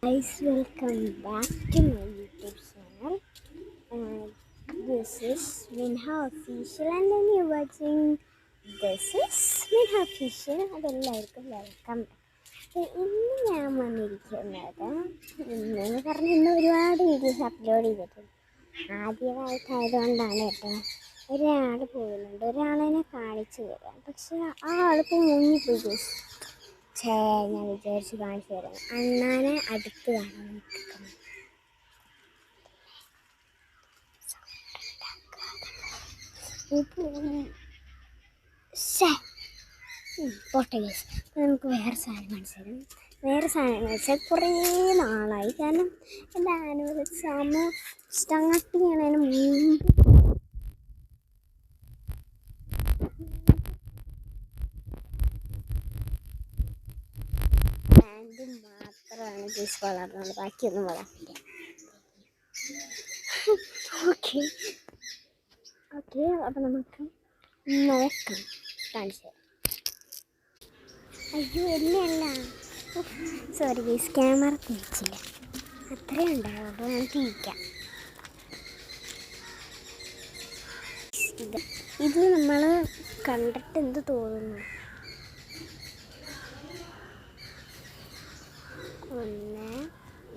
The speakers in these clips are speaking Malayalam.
Guys, welcome back to my YouTube channel. This is Minha Official and then you're watching This is Minha Official. അതെല്ലാവർക്കും വെൽക്കം. ഇന്ന് ഞാൻ വന്നിരിക്കുന്നത് ഇന്ന് പറഞ്ഞ് ഇന്ന് ഒരുപാട് വീഡിയോസ് അപ്ലോഡ് ചെയ്തിട്ടുണ്ട്. ആദ്യമായിട്ടായതുകൊണ്ടാണ് കേട്ടോ. ഒരാൾ പോകുന്നുണ്ട്, ഒരാളെന്നെ കാണിച്ചു തരാം. പക്ഷെ ആ ആളിപ്പോൾ മുങ്ങിപ്പോയി. ഞാൻ വിചാരിച്ച് കാണിച്ചു തരാം. അണ്ണാനെ അടുത്ത് കാണാൻ നിൽക്കുന്നത് പോട്ടെ ഗൈസ്. നമുക്ക് വേറെ സാധനം മനസ്സിലാവും. വേറെ സാധനം വെച്ചാൽ കുറേ നാളായി. കാരണം എൻ്റെ ആനുവൽ എക്സാം സ്റ്റാർട്ട് ചെയ്യണതിന് മുമ്പ് മാത്രമാണ് ജ്യൂസ് വളർന്നത്, ബാക്കിയൊന്നും വളർന്നില്ല. ഓക്കെ അപ്പം നമുക്ക് നോക്കാം. കാണിച്ചു. അയ്യോ എന്നെയല്ല, സോറി ഗൈസ്, ക്യാമറ തിരിച്ചില്ല. അത്രയും ഉണ്ടാവും. അപ്പോൾ ഞാൻ തിരിക്കാം. ഇത് നമ്മൾ കണ്ടിട്ട് എന്ത് തോന്നുന്നു? 1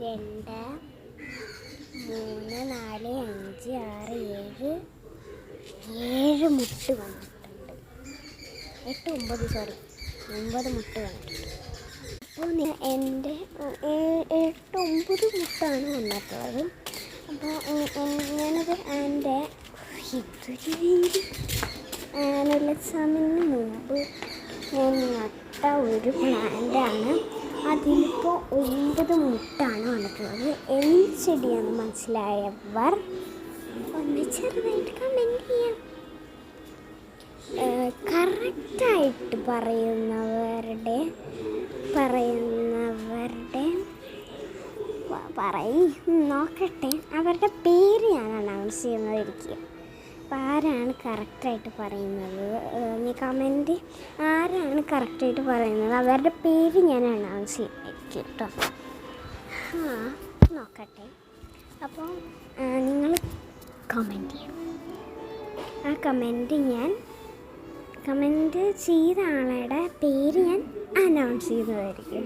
2 3 4 5 6 7 മുട്ട് വന്നിട്ടുണ്ട്. 8 9 മുട്ട് വന്നിട്ടുണ്ട്. അപ്പോൾ എൻ്റെ 8 9 മുട്ടാണ് വന്നിട്ടുള്ളത്. അപ്പോൾ ഞാനത് എൻ്റെ ആനുവൽ എക്സാമിന് മുമ്പ് ഞാൻ നട്ട ഒരു പ്ലാന്റാണ്. അതിലിപ്പോൾ 9 മുട്ടാണ് വന്നിട്ടുള്ളത്. എന്ത് ചെടിയാണെന്ന് മനസ്സിലായവർ ഒന്ന് ചെറുതായിട്ട് കമൻറ്റ് ചെയ്യാം. കറക്റ്റായിട്ട് പറയുന്നവരുടെ നോക്കട്ടെ, അവരുടെ പേര് ഞാൻ അനൗൺസ് ചെയ്യുന്നതായിരിക്കും. അപ്പോൾ ആരാണ് കറക്റ്റായിട്ട് പറയുന്നത്, നീ കമൻറ്റ് ആരാണ് കറക്റ്റായിട്ട് പറയുന്നത് അവരുടെ പേര് ഞാൻ അനൗൺസ് ചെയ്യുമായിരിക്കും കേട്ടോ. നോക്കട്ടെ. അപ്പോൾ നിങ്ങൾ കമൻറ്റ് ചെയ്യണം. ആ കമൻറ്റ് ചെയ്ത ആളുടെ പേര് ഞാൻ അനൗൺസ് ചെയ്യുന്നതായിരിക്കും.